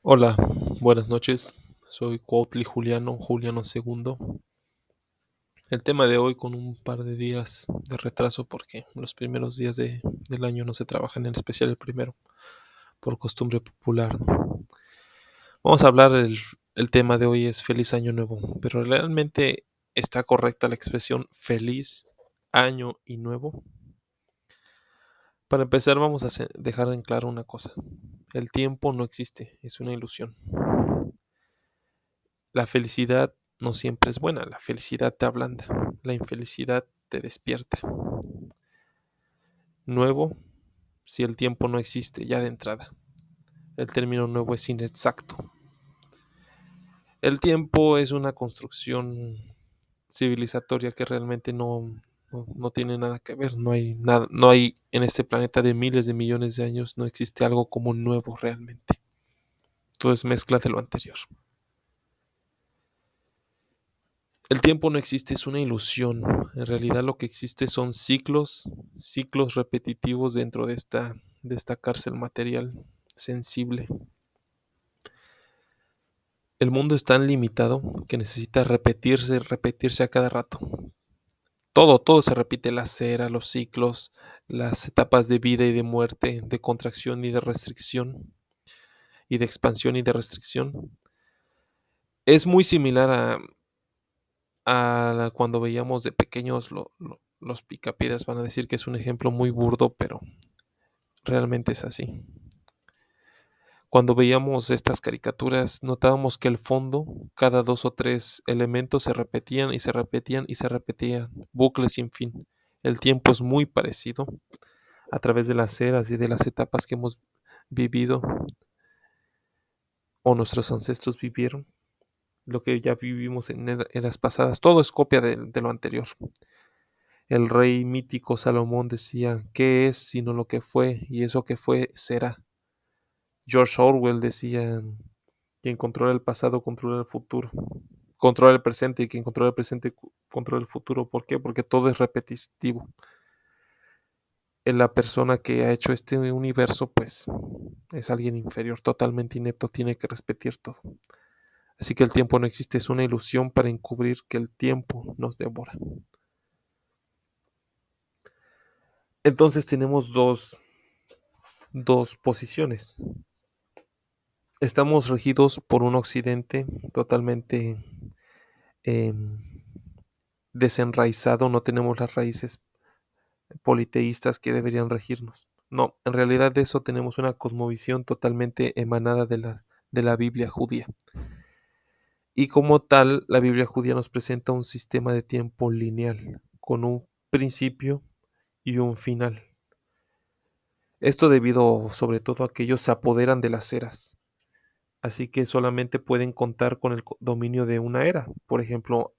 Hola, buenas noches. Soy Cuautli Juliano segundo. El tema de hoy con un par de días de retraso porque los primeros días del año no se trabajan, en especial el primero, por costumbre popular, ¿no? Vamos a hablar, el tema de hoy es Feliz Año Nuevo, pero ¿realmente está correcta la expresión Feliz Año y Nuevo? Para empezar vamos a dejar en claro una cosa. El tiempo no existe, es una ilusión. La felicidad no siempre es buena, la felicidad te ablanda, la infelicidad te despierta. Nuevo, si el tiempo no existe ya de entrada. El término nuevo es inexacto. El tiempo es una construcción civilizatoria que realmente no tiene nada que ver. No hay nada, no hay en este planeta de miles de millones de años, no existe algo como nuevo realmente. Todo es mezcla de lo anterior. El tiempo no existe, es una ilusión. En realidad lo que existe son ciclos repetitivos dentro de esta cárcel material sensible. El mundo es tan limitado que necesita repetirse a cada rato. Todo se repite, la cera, los ciclos, las etapas de vida y de muerte, de contracción y de restricción, y de expansión y de restricción. Es muy similar a cuando veíamos de pequeños los picapiedras. Van a decir que es un ejemplo muy burdo, pero realmente es así. Cuando veíamos estas caricaturas, notábamos que el fondo, cada dos o tres elementos se repetían y se repetían y se repetían, bucles sin fin. El tiempo es muy parecido a través de las eras y de las etapas que hemos vivido o nuestros ancestros vivieron, lo que ya vivimos en eras pasadas. Todo es copia de lo anterior. El rey mítico Salomón decía, ¿qué es sino lo que fue? Y eso que fue será. George Orwell decía, quien controla el pasado controla el futuro. Controla el presente y quien controla el presente controla el futuro. ¿Por qué? Porque todo es repetitivo. La persona que ha hecho este universo, pues, es alguien inferior, totalmente inepto, tiene que repetir todo. Así que el tiempo no existe, es una ilusión para encubrir que el tiempo nos devora. Entonces tenemos dos posiciones. Estamos regidos por un occidente totalmente eh, desenraizado, no tenemos las raíces politeístas que deberían regirnos. No, en realidad de eso tenemos una cosmovisión totalmente emanada de la Biblia judía. Y como tal, la Biblia judía nos presenta un sistema de tiempo lineal, con un principio y un final. Esto debido sobre todo a que ellos se apoderan de las eras, así que solamente pueden contar con el dominio de una era. Por ejemplo,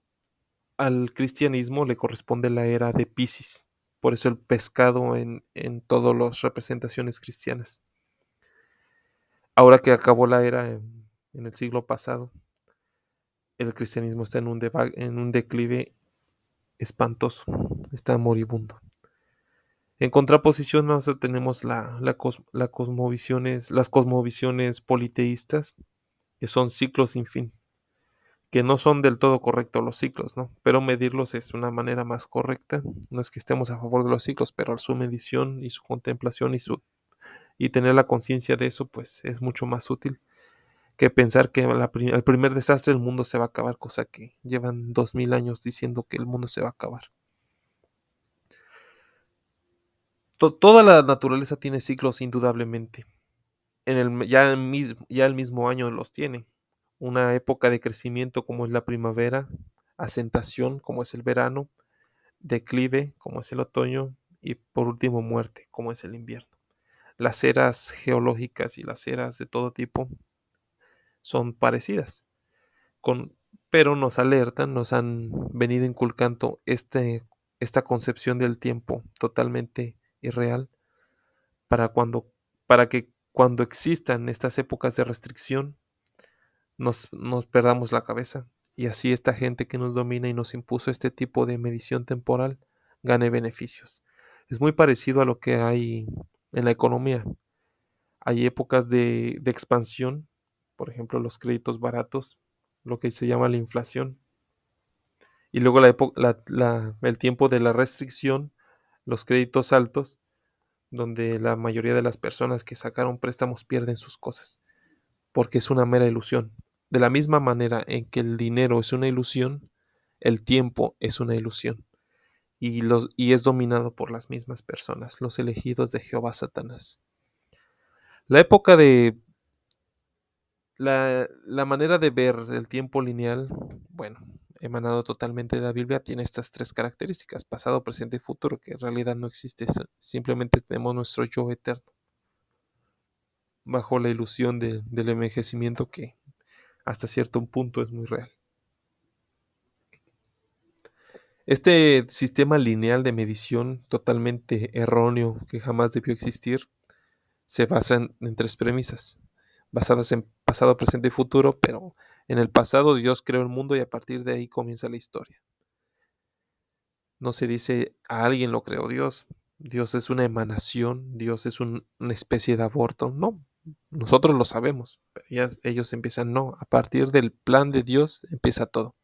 al cristianismo le corresponde la era de Piscis, por eso el pescado en todas las representaciones cristianas. Ahora que acabó la era en el siglo pasado, el cristianismo está en un declive espantoso, está moribundo. En contraposición, nosotros tenemos las cosmovisiones politeístas, que son ciclos sin fin, que no son del todo correctos los ciclos, ¿no? Pero medirlos es una manera más correcta. No es que estemos a favor de los ciclos, pero su medición y su contemplación y tener la conciencia de eso, pues es mucho más útil que pensar que al primer desastre el mundo se va a acabar, cosa que llevan 2000 años diciendo que el mundo se va a acabar. Toda la naturaleza tiene ciclos indudablemente. Ya el mismo año los tiene. Una época de crecimiento como es la primavera, asentación como es el verano, declive como es el otoño y por último muerte como es el invierno. Las eras geológicas y las eras de todo tipo son parecidas, con, pero nos alertan, nos han venido inculcando esta concepción del tiempo totalmente irreal para, para que cuando existan estas épocas de restricción nos perdamos la cabeza y así esta gente que nos domina y nos impuso este tipo de medición temporal gane beneficios. Es muy parecido a lo que hay en la economía. Hay épocas de expansión por ejemplo, los créditos baratos, lo que se llama la inflación. Y luego el tiempo de la restricción, los créditos altos, donde la mayoría de las personas que sacaron préstamos pierden sus cosas, porque es una mera ilusión. De la misma manera en que el dinero es una ilusión, el tiempo es una ilusión. Y es dominado por las mismas personas, los elegidos de Jehová Satanás. La época de la manera de ver el tiempo lineal, bueno, emanado totalmente de la Biblia, tiene estas tres características: pasado, presente y futuro, que en realidad no existe, simplemente tenemos nuestro yo eterno, bajo la ilusión del envejecimiento que hasta cierto punto es muy real. Este sistema lineal de medición totalmente erróneo que jamás debió existir se basa en tres premisas, basadas en pasado, presente y futuro, pero en el pasado Dios creó el mundo y a partir de ahí comienza la historia. No se dice a alguien lo creó Dios, Dios es una emanación, Dios es una especie de aborto, no, nosotros lo sabemos, pero ellos empiezan, no, a partir del plan de Dios empieza todo.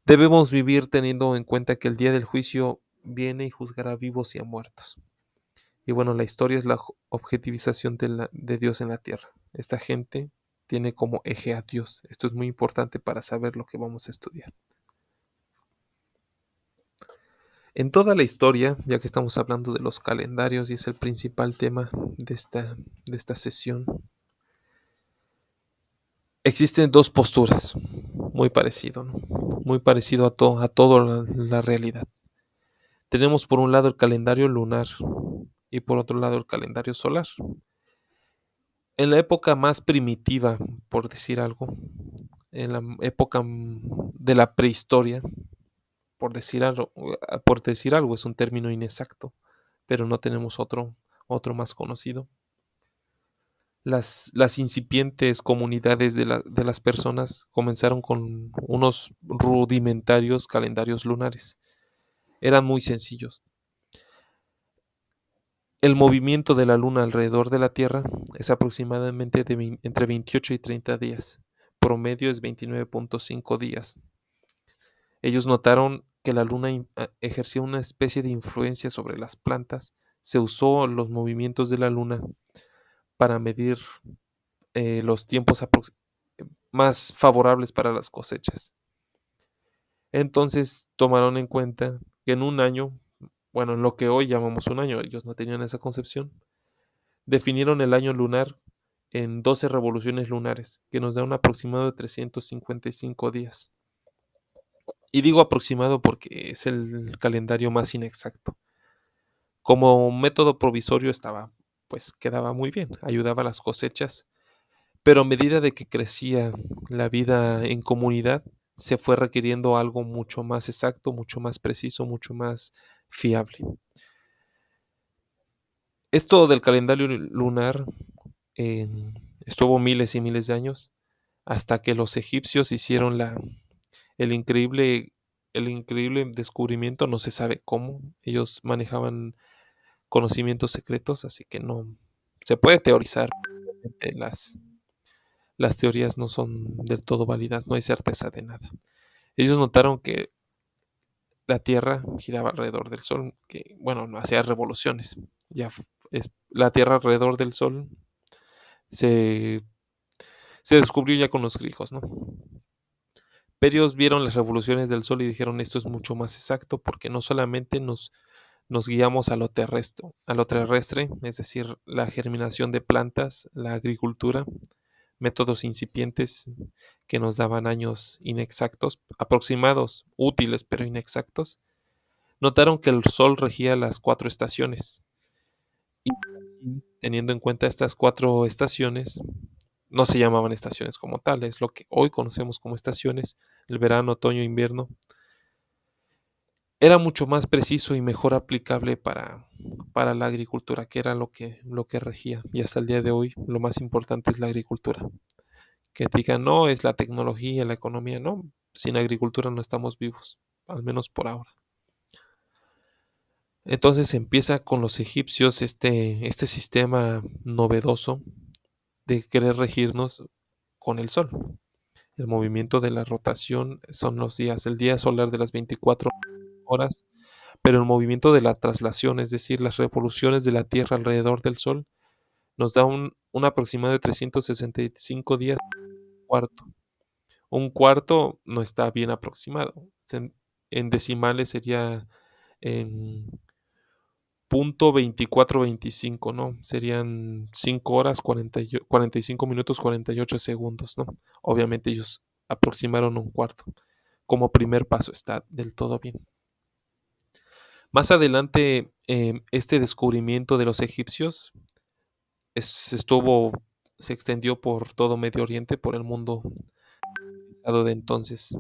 Debemos vivir teniendo en cuenta que el día del juicio viene y juzgará a vivos y a muertos. Y bueno, la historia es la objetivización de Dios en la tierra. Esta gente tiene como eje a Dios. Esto es muy importante para saber lo que vamos a estudiar. En toda la historia, ya que estamos hablando de los calendarios y es el principal tema de esta sesión, existen dos posturas, muy parecido, ¿no? Muy parecido a toda la realidad. Tenemos por un lado el calendario lunar y por otro lado el calendario solar. En la época más primitiva, por decir algo, en la época de la prehistoria, por decir algo, es un término inexacto, pero no tenemos otro más conocido. Las incipientes comunidades de las personas comenzaron con unos rudimentarios calendarios lunares. Eran muy sencillos. El movimiento de la luna alrededor de la Tierra es aproximadamente entre 28 y 30 días. Promedio es 29.5 días. Ellos notaron que la luna ejercía una especie de influencia sobre las plantas. Se usó los movimientos de la luna para medir los tiempos más favorables para las cosechas. Entonces tomaron en cuenta que en un año, bueno, en lo que hoy llamamos un año, ellos no tenían esa concepción, definieron el año lunar en 12 revoluciones lunares, que nos da un aproximado de 355 días. Y digo aproximado porque es el calendario más inexacto. Como método provisorio pues quedaba muy bien, ayudaba a las cosechas, pero a medida de que crecía la vida en comunidad, se fue requiriendo algo mucho más exacto, mucho más preciso, mucho más fiable. Esto del calendario lunar eh, estuvo miles y miles de años hasta que los egipcios hicieron el increíble, el increíble descubrimiento, no se sabe cómo, ellos manejaban conocimientos secretos, así que no se puede teorizar. Las teorías no son del todo válidas, no hay certeza de nada. Ellos notaron que la Tierra giraba alrededor del Sol, que bueno, no hacía revoluciones. La Tierra alrededor del Sol se, se descubrió ya con los griegos, ¿no? Pero ellos vieron las revoluciones del Sol y dijeron esto es mucho más exacto porque no solamente nos guiamos a lo terrestre, es decir, la germinación de plantas, la agricultura, métodos incipientes que nos daban años inexactos, aproximados, útiles pero inexactos. Notaron que el Sol regía las 4 estaciones y teniendo en cuenta estas 4 estaciones, no se llamaban estaciones como tales, lo que hoy conocemos como estaciones, el verano, otoño, invierno, era mucho más preciso y mejor aplicable para la agricultura, que era lo que regía. Y hasta el día de hoy lo más importante es la agricultura. Que digan, no, es la tecnología, la economía, no, sin agricultura no estamos vivos, al menos por ahora. Entonces empieza con los egipcios este sistema novedoso de querer regirnos con el sol. El movimiento de la rotación son los días, el día solar de las 24 horas, pero el movimiento de la traslación, es decir, las revoluciones de la Tierra alrededor del Sol, nos da un aproximado de 365 días cuarto. Un cuarto no está bien aproximado. En decimales sería en punto 2425, ¿no? Serían 5 horas 45 minutos 48 segundos, ¿no? Obviamente ellos aproximaron un cuarto. Como primer paso está del todo bien. Más adelante, este descubrimiento de los egipcios estuvo, se extendió por todo Medio Oriente, por el mundo de entonces.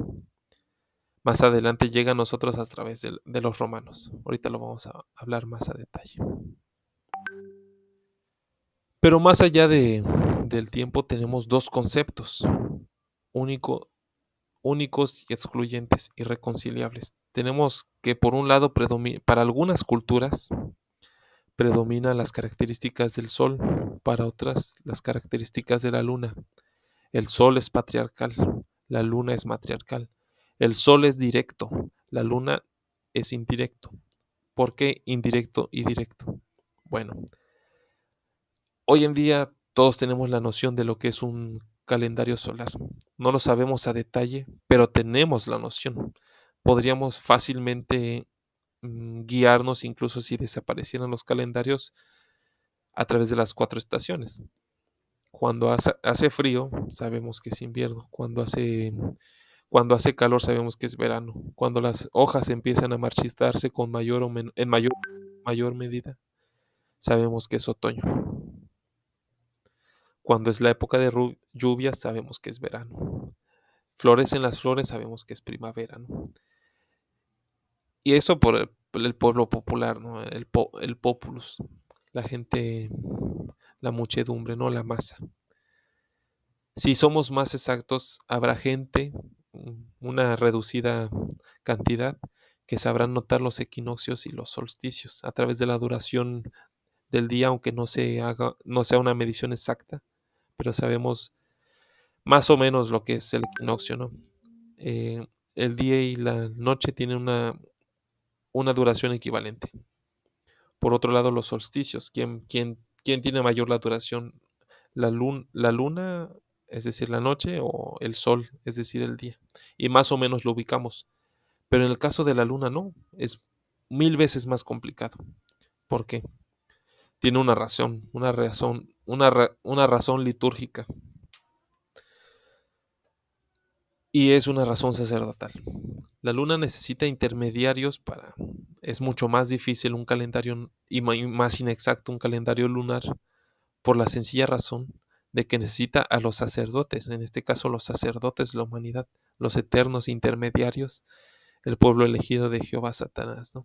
Más adelante llega a nosotros a través de los romanos. Ahorita lo vamos a hablar más a detalle. Pero más allá del tiempo tenemos dos conceptos único, únicos y excluyentes, irreconciliables. Tenemos que por un lado para algunas culturas predominan las características del Sol, para otras las características de la Luna. El Sol es patriarcal, la Luna es matriarcal. El Sol es directo, la Luna es indirecto. ¿Por qué indirecto y directo? Bueno, hoy en día todos tenemos la noción de lo que es un calendario solar. No lo sabemos a detalle, pero tenemos la noción. Podríamos fácilmente guiarnos, incluso si desaparecieran los calendarios, a través de las 4 estaciones. Cuando hace frío, sabemos que es invierno. Cuando hace calor, sabemos que es verano. Cuando las hojas empiezan a marchitarse con mayor medida, sabemos que es otoño. Cuando es la época de lluvias, sabemos que es verano. Florecen las flores, sabemos que es primavera, ¿no? Y eso por el pueblo popular, ¿no? El populus, la gente, la muchedumbre, ¿no? La masa. Si somos más exactos, habrá gente, una reducida cantidad, que sabrán notar los equinoccios y los solsticios a través de la duración del día, aunque no sea una medición exacta, pero sabemos más o menos lo que es el equinoccio, ¿no? Eh, el día y la noche tienen una duración equivalente. Por otro lado, los solsticios, ¿quién tiene mayor la duración? La luna, es decir, la noche, o el sol, es decir, el día. Y más o menos lo ubicamos. Pero en el caso de la luna no, es 1000 veces más complicado. ¿Por qué? Tiene una razón litúrgica. Y es una razón sacerdotal. La luna necesita intermediarios Es mucho más difícil un calendario y más inexacto un calendario lunar por la sencilla razón de que necesita a los sacerdotes, en este caso los sacerdotes de la humanidad, los eternos intermediarios, el pueblo elegido de Jehová Satanás, ¿no?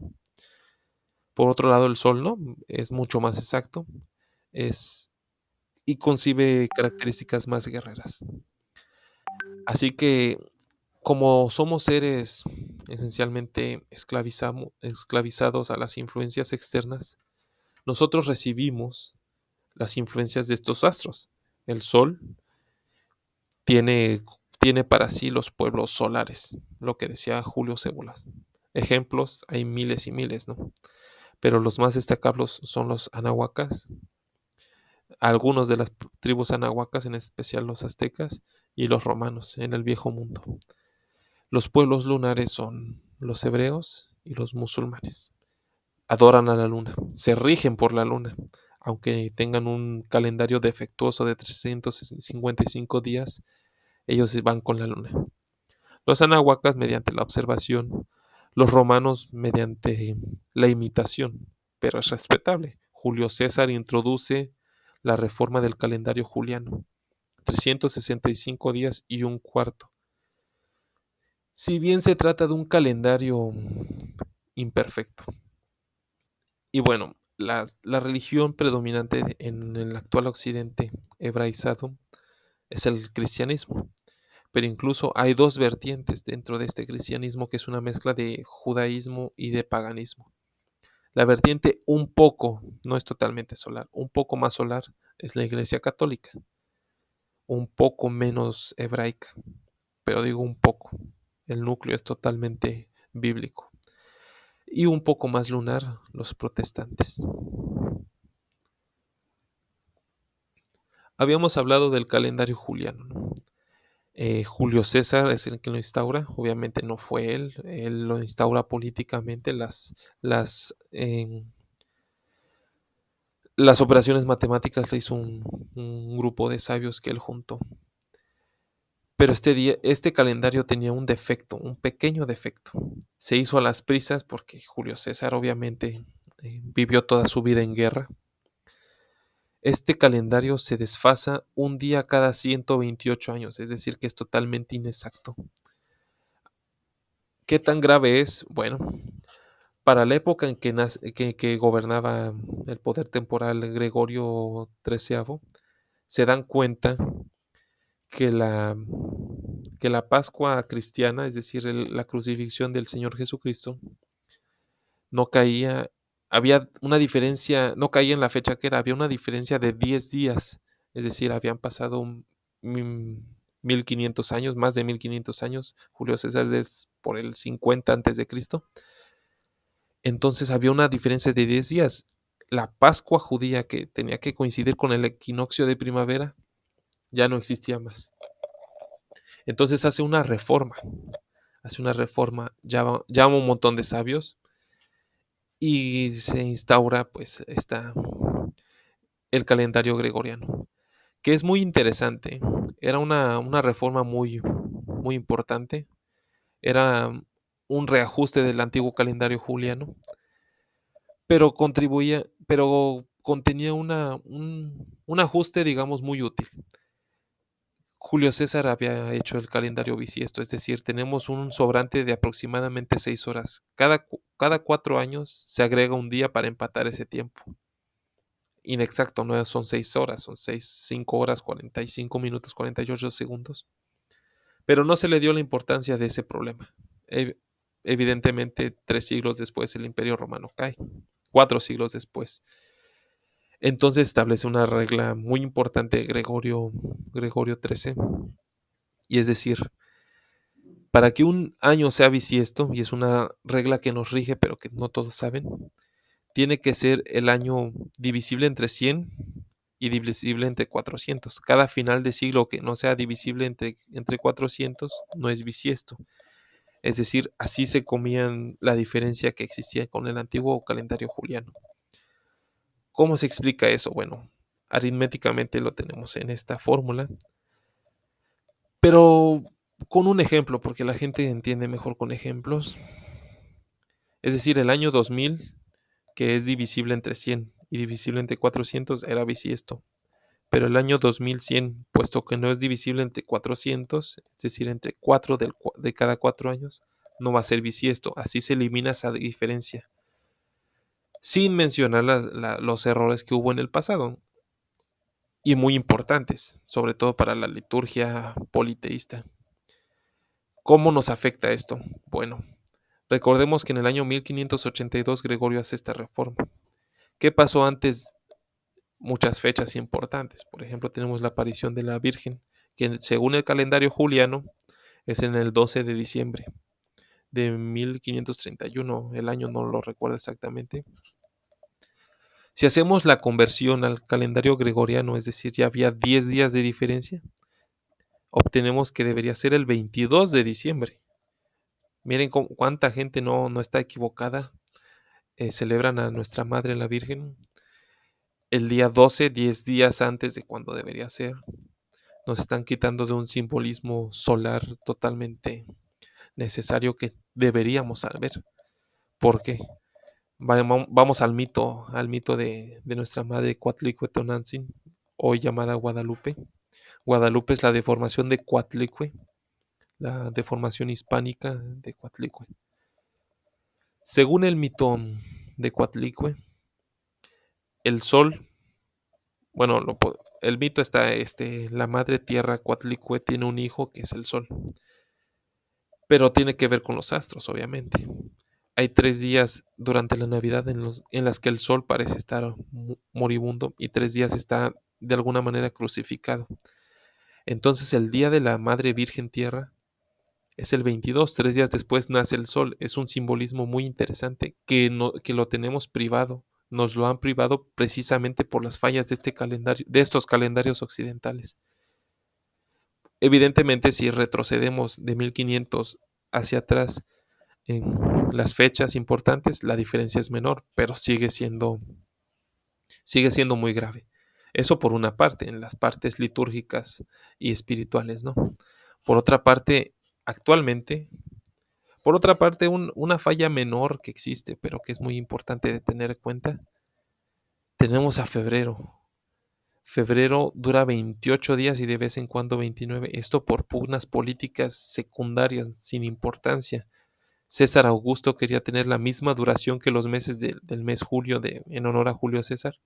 Por otro lado, el sol, ¿no? Es mucho más exacto, es y concibe características más guerreras. Así que como somos seres esencialmente esclavizados a las influencias externas, nosotros recibimos las influencias de estos astros. El Sol tiene, tiene para sí los pueblos solares, lo que decía Julio Cébolas. Ejemplos hay miles y miles, ¿no? Pero los más destacables son los anahuacas, algunos de las tribus anahuacas, en especial los aztecas y los romanos en el Viejo Mundo. Los pueblos lunares son los hebreos y los musulmanes. Adoran a la luna, se rigen por la luna, aunque tengan un calendario defectuoso de 355 días, ellos van con la luna. Los anahuacas mediante la observación, los romanos mediante la imitación, pero es respetable. Julio César introduce la reforma del calendario juliano, 365 días y un cuarto. Si bien se trata de un calendario imperfecto. Y bueno, la religión predominante en el actual occidente hebraizado es el cristianismo. Pero incluso hay dos vertientes dentro de este cristianismo que es una mezcla de judaísmo y de paganismo. La vertiente un poco, no es totalmente solar, un poco más solar es la Iglesia Católica. un poco menos hebraica, pero digo un poco. El núcleo es totalmente bíblico. Y un poco más lunar los protestantes. Habíamos hablado del calendario juliano, ¿no? Julio César es el que lo instaura, obviamente no fue él lo instaura políticamente, las operaciones matemáticas le hizo un grupo de sabios que él juntó. Pero este calendario tenía un defecto, un pequeño defecto. Se hizo a las prisas porque Julio César obviamente vivió toda su vida en guerra. Este calendario se desfasa un día cada 128 años, es decir, que es totalmente inexacto. ¿Qué tan grave es? Bueno, para la época en que gobernaba el poder temporal Gregorio XIII, se dan cuenta que la Pascua cristiana, es decir, la crucifixión del Señor Jesucristo, no caía, había una diferencia, no caía en la fecha que era, había una diferencia de 10 días, es decir, habían pasado 1500 años, más de 1500 años, Julio César es por el 50 antes de Cristo. Entonces había una diferencia de 10 días. La Pascua judía que tenía que coincidir con el equinoccio de primavera ya no existía más. Entonces hace una reforma, llama un montón de sabios y se instaura pues el calendario gregoriano, que es muy interesante. Era una reforma muy importante. Era un reajuste del antiguo calendario juliano, pero contenía un ajuste, digamos, muy útil. Julio César había hecho el calendario bisiesto, es decir, tenemos un sobrante de aproximadamente 6 horas. Cada 4 años se agrega un día para empatar ese tiempo. Inexacto, no son 6 horas, son 5 horas, 45 minutos, 48 segundos. Pero no se le dio la importancia de ese problema. Evidentemente, 3 siglos después el Imperio Romano cae, 4 siglos después. Entonces establece una regla muy importante Gregorio XIII, y es decir, para que un año sea bisiesto, y es una regla que nos rige, pero que no todos saben, tiene que ser el año divisible entre 100 y divisible entre 400. Cada final de siglo que no sea divisible entre 400 no es bisiesto. Es decir, así se comían la diferencia que existía con el antiguo calendario juliano. ¿Cómo se explica eso? Bueno, aritméticamente lo tenemos en esta fórmula, pero con un ejemplo, porque la gente entiende mejor con ejemplos. Es decir, el año 2000, que es divisible entre 100 y divisible entre 400, era bisiesto. Pero el año 2100, puesto que no es divisible entre 400, es decir, entre 4 de cada 4 años, no va a ser bisiesto. Así se elimina esa diferencia. Sin mencionar los errores que hubo en el pasado, y muy importantes, sobre todo para la liturgia politeísta. ¿Cómo nos afecta esto? Bueno, recordemos que en el año 1582 Gregorio hace esta reforma. ¿Qué pasó antes? Muchas fechas importantes. Por ejemplo, tenemos la aparición de la Virgen, que según el calendario juliano es en el 12 de diciembre de 1531. El año no lo recuerdo exactamente. Si hacemos la conversión al calendario gregoriano, es decir, ya había 10 días de diferencia, obtenemos que debería ser el 22 de diciembre. Miren cuánta gente no está equivocada. Celebran a nuestra Madre la Virgen el día 12, 10 días antes de cuando debería ser. Nos están quitando de un simbolismo solar totalmente necesario que deberíamos saber. ¿Por qué? Vamos al mito de nuestra Madre Coatlicue Tonantzin, hoy llamada Guadalupe. Guadalupe es la deformación de Coatlicue, la deformación hispánica de Coatlicue. Según el mito de Coatlicue, el sol, bueno, el mito está, la madre tierra Coatlicue tiene un hijo que es el sol, pero tiene que ver con los astros, obviamente. Hay 3 días durante la Navidad en las que el sol parece estar moribundo y 3 días está de alguna manera crucificado. Entonces el día de la Madre Virgen Tierra es el 22, 3 días después nace el sol. Es un simbolismo muy interesante que, no, que lo tenemos privado. Nos lo han privado precisamente por las fallas de este calendario, de estos calendarios occidentales. Evidentemente, si retrocedemos de 1500 hacia atrás en las fechas importantes, la diferencia es menor, pero sigue siendo muy grave. Eso por una parte, en las partes litúrgicas y espirituales, ¿no? Por otra parte, actualmente, por otra parte, una falla menor que existe, pero que es muy importante de tener en cuenta, tenemos a febrero. Febrero dura 28 días y de vez en cuando 29. Esto por pugnas políticas secundarias sin importancia. César Augusto quería tener la misma duración que los meses del mes julio en honor a Julio César,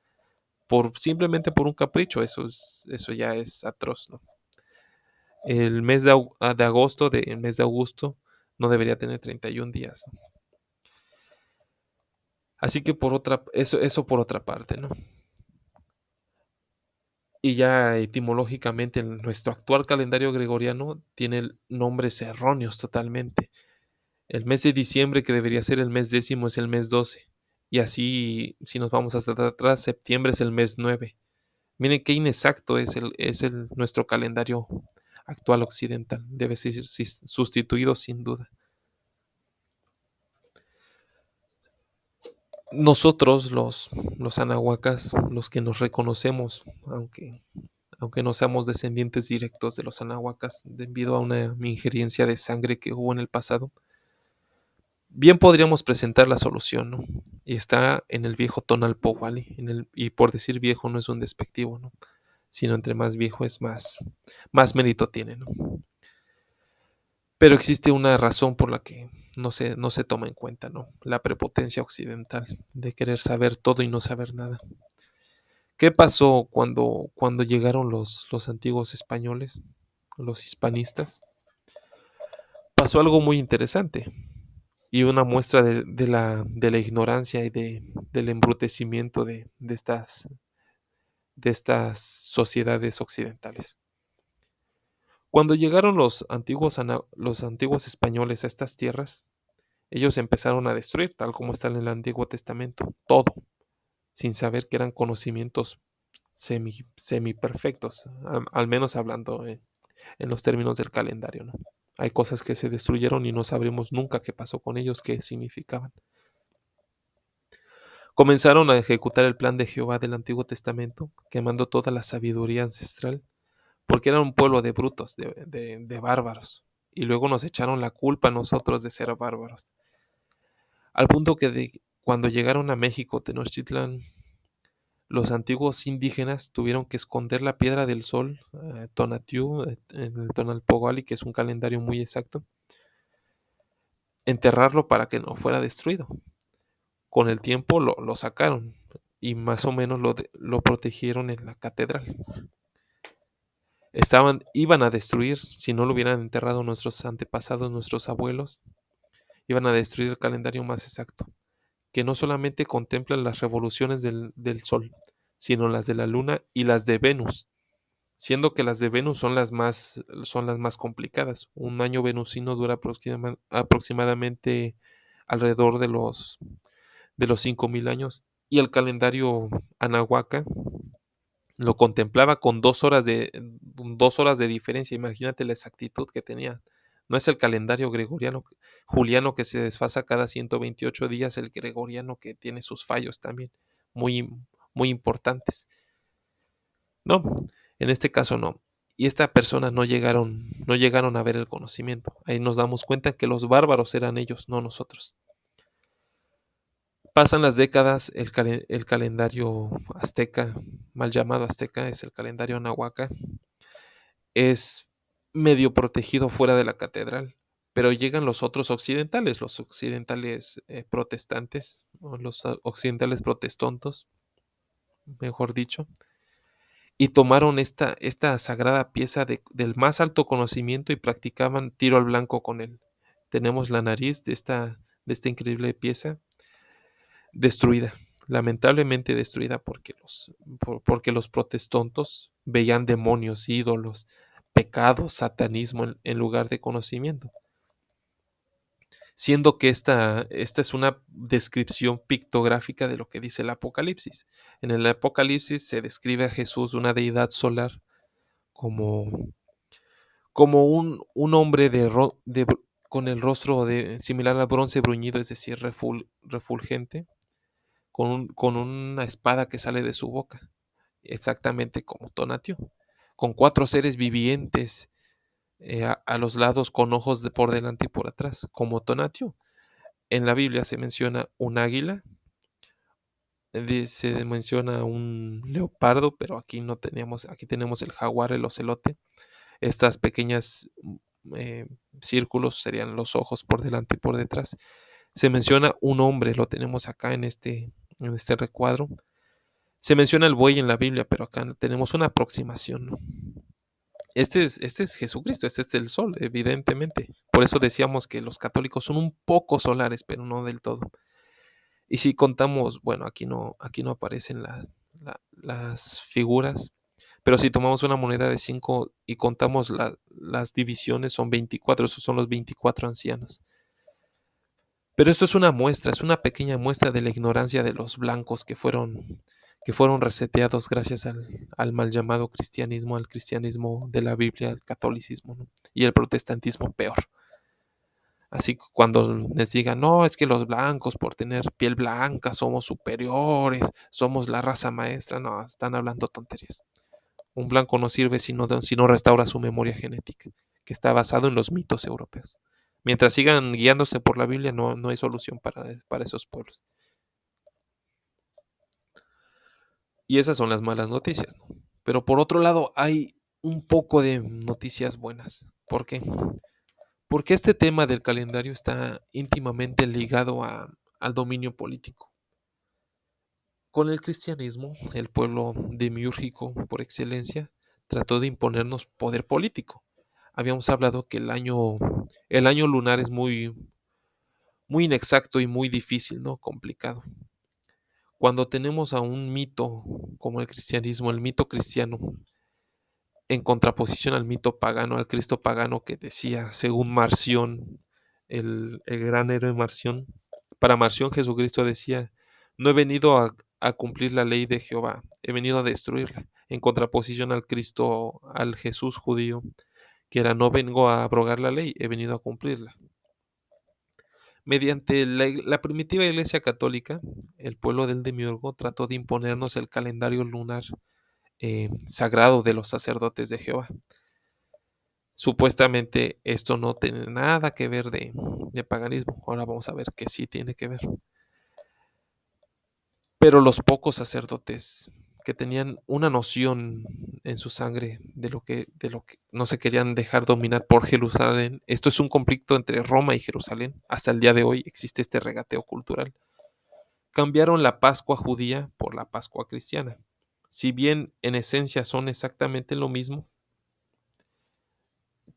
simplemente por un capricho. Eso ya es atroz, ¿no? El mes de agosto, el mes de Augusto, no debería tener 31 días, ¿no? Así que eso por otra parte, ¿no? Y ya etimológicamente nuestro actual calendario gregoriano tiene nombres erróneos totalmente. El mes de diciembre, que debería ser el mes décimo, es el mes 12. Y así, si nos vamos hasta atrás, septiembre es el mes 9. Miren qué inexacto nuestro calendario actual occidental. Debe ser sustituido sin duda. Nosotros, los anahuacas, los que nos reconocemos, aunque no seamos descendientes directos de los anahuacas, debido a una injerencia de sangre que hubo en el pasado, bien podríamos presentar la solución, ¿no? Y está en el viejo Tonalpohualli, y por decir viejo no es un despectivo, ¿no? Sino entre más viejo es más mérito tiene, ¿no? Pero existe una razón por la que no se toma en cuenta, ¿no? La prepotencia occidental de querer saber todo y no saber nada. ¿Qué pasó cuando llegaron los antiguos españoles, los hispanistas? Pasó algo muy interesante y una muestra de la ignorancia y del embrutecimiento de estas sociedades occidentales. Cuando llegaron los antiguos españoles a estas tierras, ellos empezaron a destruir, tal como está en el Antiguo Testamento, todo, sin saber que eran conocimientos semi perfectos, al menos hablando en los términos del calendario, ¿no? Hay cosas que se destruyeron y no sabremos nunca qué pasó con ellos, qué significaban. Comenzaron a ejecutar el plan de Jehová del Antiguo Testamento, quemando toda la sabiduría ancestral, porque eran un pueblo de brutos, de bárbaros, y luego nos echaron la culpa a nosotros de ser bárbaros. Al punto que cuando llegaron a México, Tenochtitlan, los antiguos indígenas tuvieron que esconder la piedra del sol, Tonatiuh, en el Tonalpohualli, que es un calendario muy exacto, enterrarlo para que no fuera destruido. Con el tiempo lo sacaron y más o menos lo protegieron en la catedral. Iban a destruir, si no lo hubieran enterrado nuestros antepasados, nuestros abuelos, iban a destruir el calendario más exacto, que no solamente contempla las revoluciones del Sol, sino las de la Luna y las de Venus, siendo que las de Venus son las más complicadas. Un año venusino dura aproximadamente alrededor de los 5000 años, y el calendario Anahuaca lo contemplaba con 2 horas de diferencia. Imagínate la exactitud que tenía. No es el calendario gregoriano, juliano, que se desfasa cada 128 días, el gregoriano, que tiene sus fallos también muy, muy importantes. No, en este caso no. Y estas personas no llegaron a ver el conocimiento. Ahí nos damos cuenta que los bárbaros eran ellos, no nosotros. Pasan las décadas, el calendario azteca, mal llamado azteca, es el calendario nahuaca, es medio protegido fuera de la catedral, pero llegan los occidentales protestantes, o los occidentales protestontos, mejor dicho, y tomaron esta sagrada pieza del más alto conocimiento y practicaban tiro al blanco con él. Tenemos la nariz de esta increíble pieza destruida, lamentablemente destruida porque los protestantes veían demonios, ídolos, pecado, satanismo en lugar de conocimiento. Siendo que esta es una descripción pictográfica de lo que dice el Apocalipsis. En el Apocalipsis se describe a Jesús, una deidad solar, como, como un hombre con el rostro similar al bronce bruñido, es decir, refulgente, con una espada que sale de su boca, exactamente como Tonatiuh, con 4 seres vivientes a los lados con ojos por delante y por atrás, como Tonatiuh. En la Biblia se menciona un águila, se menciona un leopardo, pero aquí no teníamos, aquí tenemos el jaguar, el ocelote. Estas pequeñas eh, círculos serían los ojos por delante y por detrás. Se menciona un hombre, lo tenemos acá en este recuadro. Se menciona el buey en la Biblia, pero acá tenemos una aproximación, ¿no? Este es Jesucristo, este es el sol, evidentemente. Por eso decíamos que los católicos son un poco solares, pero no del todo. Y si contamos, bueno, aquí no aparecen las figuras, pero si tomamos una moneda de 5 y contamos las divisiones, son 24, esos son los 24 ancianos. Pero esto es una muestra, es una pequeña muestra de la ignorancia de los blancos que fueron reseteados gracias al mal llamado cristianismo, al cristianismo de la Biblia, al catolicismo, ¿no? Y el protestantismo peor. Así que cuando les digan, no, es que los blancos por tener piel blanca somos superiores, somos la raza maestra, no, están hablando tonterías. Un blanco no sirve si no restaura su memoria genética, que está basado en los mitos europeos. Mientras sigan guiándose por la Biblia, no hay solución para esos pueblos. Y esas son las malas noticias, ¿no? Pero por otro lado, hay un poco de noticias buenas. ¿Por qué? Porque este tema del calendario está íntimamente ligado al dominio político. Con el cristianismo, el pueblo demiúrgico por excelencia trató de imponernos poder político. Habíamos hablado que el año lunar es muy inexacto y muy difícil, ¿no? Complicado. Cuando tenemos a un mito como el cristianismo, el mito cristiano, en contraposición al mito pagano, al Cristo pagano que decía, según Marción, el gran héroe Marción, para Marción Jesucristo decía, no he venido a cumplir la ley de Jehová, he venido a destruirla, en contraposición al Cristo, al Jesús judío, que era, no vengo a abrogar la ley, he venido a cumplirla. Mediante la primitiva Iglesia Católica, el pueblo del Demiurgo trató de imponernos el calendario lunar sagrado de los sacerdotes de Jehová. Supuestamente esto no tiene nada que ver de paganismo. Ahora vamos a ver que sí tiene que ver. Pero los pocos sacerdotes que tenían una noción en su sangre de lo que no se querían dejar dominar por Jerusalén. Esto es un conflicto entre Roma y Jerusalén. Hasta el día de hoy existe este regateo cultural. Cambiaron la Pascua judía por la Pascua cristiana. Si bien en esencia son exactamente lo mismo,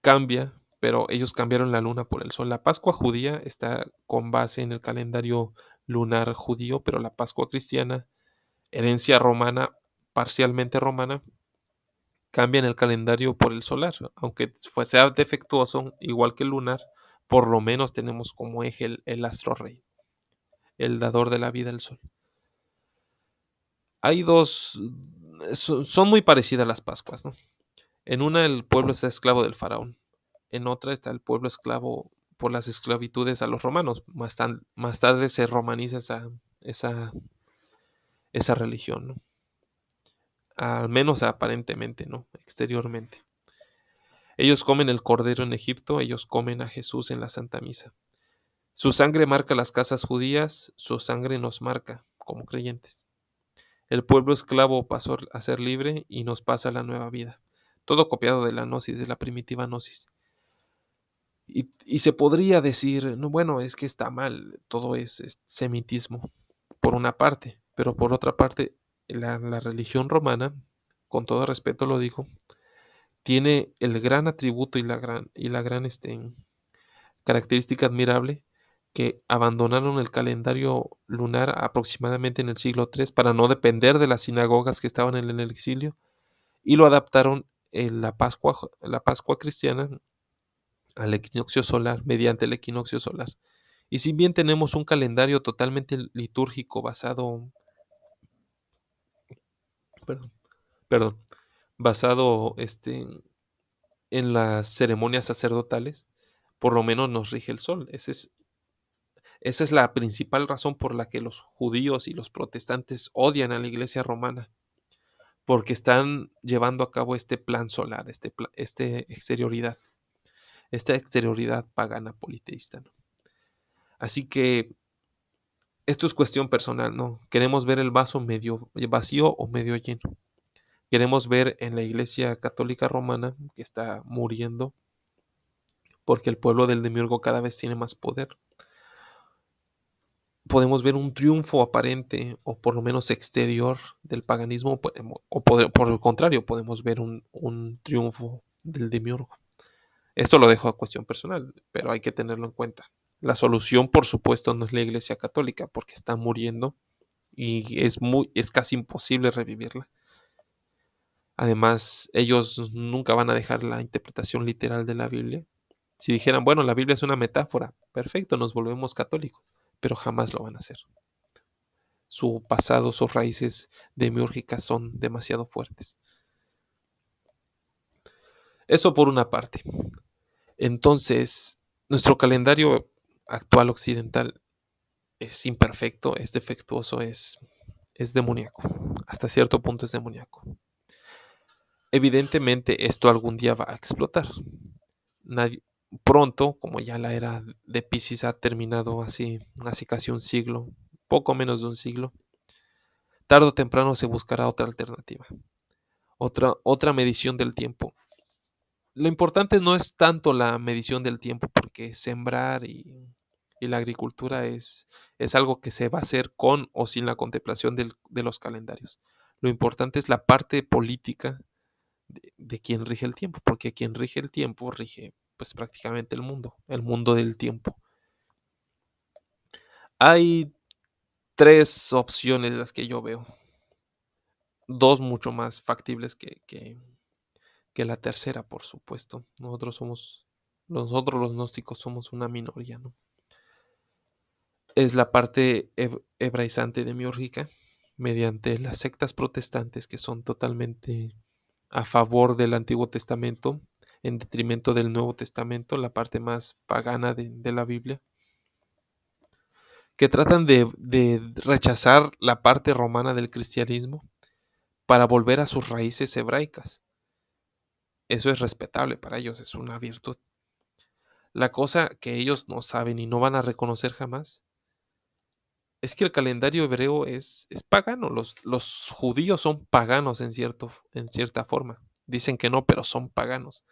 cambia, pero ellos cambiaron la luna por el sol. La Pascua judía está con base en el calendario lunar judío, pero la Pascua cristiana, herencia romana, parcialmente romana, cambia en el calendario por el solar. Aunque sea defectuoso, igual que el lunar, por lo menos tenemos como eje el astro rey, el dador de la vida, el sol. Hay dos, son muy parecidas las Pascuas, ¿no? En una el pueblo está esclavo del faraón, en otra está el pueblo esclavo por las esclavitudes a los romanos. Más tarde se romaniza esa, esa religión, ¿no? Al menos aparentemente, ¿no? Exteriormente. Ellos comen el cordero en Egipto, ellos comen a Jesús en la Santa Misa. Su sangre marca las casas judías, su sangre nos marca como creyentes. El pueblo esclavo pasó a ser libre y nos pasa la nueva vida. Todo copiado de la gnosis, de la primitiva gnosis. Y se podría decir, no, bueno, es que está mal, todo es semitismo, por una parte, pero por otra parte, la religión romana, con todo respeto lo digo, tiene el gran atributo y la gran característica admirable que abandonaron el calendario lunar aproximadamente en el siglo III para no depender de las sinagogas que estaban en el exilio y lo adaptaron la Pascua cristiana al equinoccio solar, mediante el equinoccio solar. Y si bien tenemos un calendario totalmente litúrgico perdón, perdón, basado en las ceremonias sacerdotales, por lo menos nos rige el sol. Esa es la principal razón por la que los judíos y los protestantes odian a la iglesia romana, porque están llevando a cabo este plan solar, esta exterioridad pagana politeísta, ¿no? Así que esto es cuestión personal, ¿no? Queremos ver el vaso medio vacío o medio lleno. Queremos ver en la Iglesia Católica Romana que está muriendo porque el pueblo del Demiurgo cada vez tiene más poder. Podemos ver un triunfo aparente o por lo menos exterior del paganismo por el contrario, podemos ver un triunfo del Demiurgo. Esto lo dejo a cuestión personal, pero hay que tenerlo en cuenta. La solución, por supuesto, no es la Iglesia Católica porque está muriendo y es casi imposible revivirla. Además, ellos nunca van a dejar la interpretación literal de la Biblia. Si dijeran, bueno, la Biblia es una metáfora, perfecto, nos volvemos católicos, pero jamás lo van a hacer. Su pasado, sus raíces demiúrgicas son demasiado fuertes. Eso por una parte. Entonces, nuestro calendario actual occidental es imperfecto, es defectuoso, es demoníaco. Hasta cierto punto es demoníaco. Evidentemente, esto algún día va a explotar. Nadie, pronto, como ya la era de Piscis ha terminado hace casi un siglo, poco menos de un siglo, tarde o temprano se buscará otra alternativa, otra medición del tiempo. Lo importante no es tanto la medición del tiempo, porque sembrar y la agricultura es algo que se va a hacer con o sin la contemplación de los calendarios. Lo importante es la parte política de quien rige el tiempo, porque quien rige el tiempo rige pues prácticamente el mundo del tiempo. Hay tres opciones las que yo veo, dos mucho más factibles que la tercera, por supuesto. Nosotros los gnósticos somos una minoría, ¿no? Es la parte hebraizante demiúrgica, mediante las sectas protestantes que son totalmente a favor del Antiguo Testamento, en detrimento del Nuevo Testamento, la parte más pagana de la Biblia, que tratan de rechazar la parte romana del cristianismo para volver a sus raíces hebraicas. Eso es respetable para ellos, es una virtud. La cosa que ellos no saben y no van a reconocer jamás es que el calendario hebreo es pagano. Los judíos son paganos en cierta forma. Dicen que no, pero son paganos.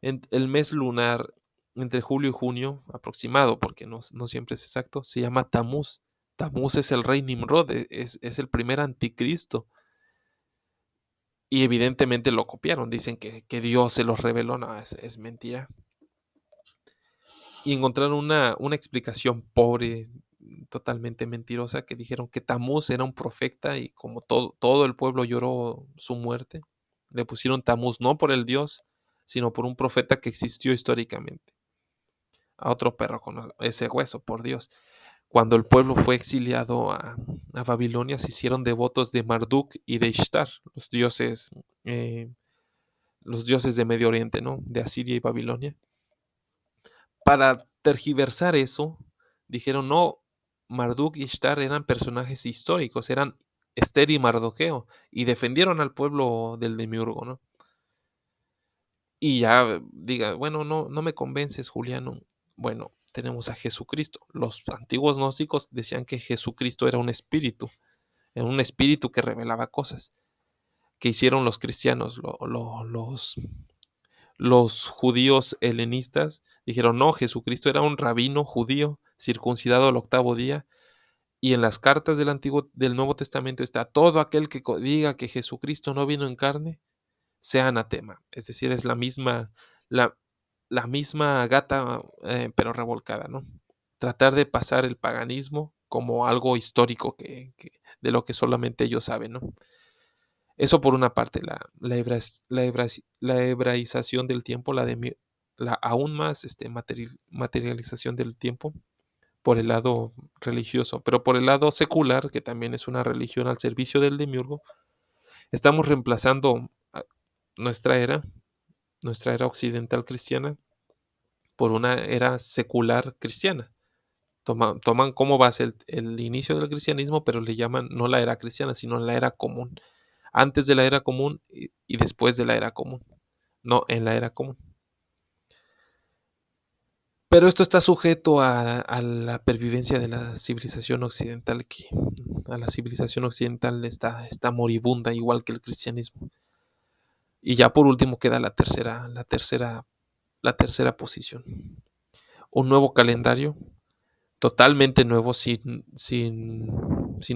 El mes lunar entre julio y junio, aproximado, porque no siempre es exacto, se llama Tamuz. Tamuz es el rey Nimrod, es el primer anticristo. Y evidentemente lo copiaron. Dicen que Dios se los reveló. No, es mentira. Y encontraron una explicación pobre, totalmente mentirosa, que dijeron que Tamuz era un profeta y como todo el pueblo lloró su muerte, le pusieron Tamuz no por el dios, sino por un profeta que existió históricamente. A otro perro con ese hueso, por Dios. Cuando el pueblo fue exiliado a Babilonia, se hicieron devotos de Marduk y de Ishtar, eh, los dioses de Medio Oriente, ¿no? De Asiria y Babilonia. Para tergiversar eso, dijeron, no, Marduk y Ishtar eran personajes históricos, eran Esther y Mardoqueo, y defendieron al pueblo del Demiurgo, ¿no? Y ya diga, bueno, no me convences, Juliano. Bueno, tenemos a Jesucristo. Los antiguos gnósticos decían que Jesucristo era un espíritu que revelaba cosas. Que hicieron los cristianos, los judíos helenistas? Dijeron, no, Jesucristo era un rabino judío circuncidado al octavo día. Y en las cartas del Nuevo Testamento está todo aquel que diga que Jesucristo no vino en carne, sea anatema. Es decir, es la, la misma gata, pero revolcada, ¿no? Tratar de pasar el paganismo como algo histórico de lo que solamente ellos saben, ¿no? Eso por una parte, la hebraización del tiempo, la aún más materialización del tiempo por el lado religioso, pero por el lado secular, que también es una religión al servicio del demiurgo, estamos reemplazando nuestra era, nuestra era occidental cristiana, por una era secular cristiana. Toman como base el inicio del cristianismo, pero le llaman no la era cristiana, sino la era común. Antes de la era común y después de la era común. No, en la era común. Pero esto está sujeto a la pervivencia de la civilización occidental, que a la civilización occidental está moribunda, igual que el cristianismo. Y ya por último queda la tercera posición. Un nuevo calendario, totalmente nuevo, sin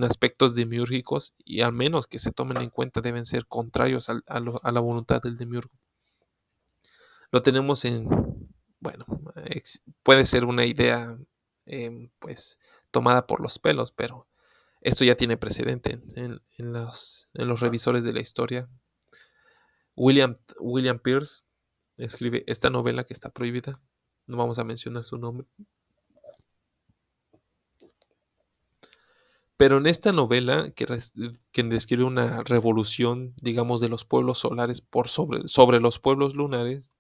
aspectos demiúrgicos, y al menos que se tomen en cuenta deben ser contrarios a la voluntad del demiurgo. Lo tenemos bueno, puede ser una idea pues tomada por los pelos, pero esto ya tiene precedente en los revisores de la historia. William Pierce escribe esta novela que está prohibida, no vamos a mencionar su nombre, pero en esta novela que describe una revolución, digamos, de los pueblos solares sobre los pueblos lunares,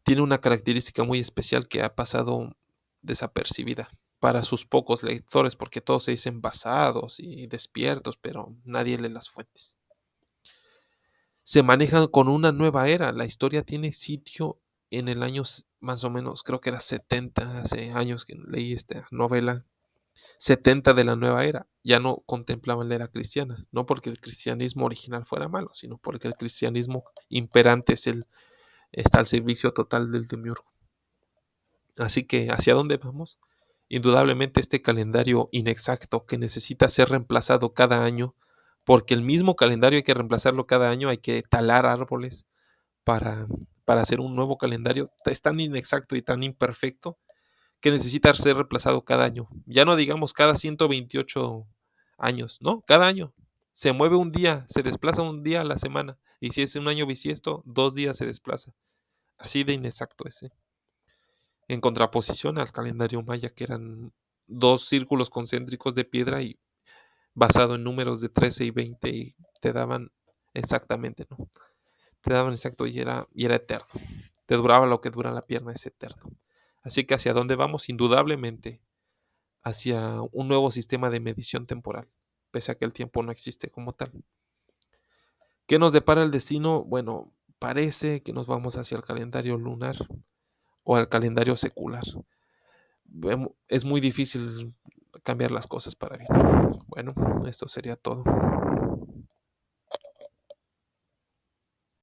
tiene una característica muy especial que ha pasado desapercibida para sus pocos lectores, porque todos se dicen basados y despiertos, pero nadie lee las fuentes. Se manejan con una nueva era. La historia tiene sitio en el año más o menos, creo que era 70, hace años que leí esta novela, 70 de la nueva era. Ya no contemplaban la era cristiana, no porque el cristianismo original fuera malo, sino porque el cristianismo imperante está al servicio total del demiurgo. Así que, ¿hacia dónde vamos? Indudablemente este calendario inexacto que necesita ser reemplazado cada año, porque el mismo calendario hay que reemplazarlo cada año, hay que talar árboles para, para hacer un nuevo calendario, es tan inexacto y tan imperfecto que necesita ser reemplazado cada año. Ya no digamos cada 128 años, ¿no? Cada año. Se mueve un día, se desplaza un día a la semana. Y si es un año bisiesto, 2 días se desplaza. Así de inexacto ese, en contraposición al calendario maya, que eran dos círculos concéntricos de piedra y basado en números de 13 y 20 y te daban exactamente, ¿no? Te daban exacto y era eterno. Te duraba lo que dura la pierna, es eterno. Así que hacia dónde vamos, indudablemente, hacia un nuevo sistema de medición temporal, pese a que el tiempo no existe como tal. ¿Qué nos depara el destino? Bueno, parece que nos vamos hacia el calendario lunar o al calendario secular. Es muy difícil cambiar las cosas para bien. Bueno, esto sería todo.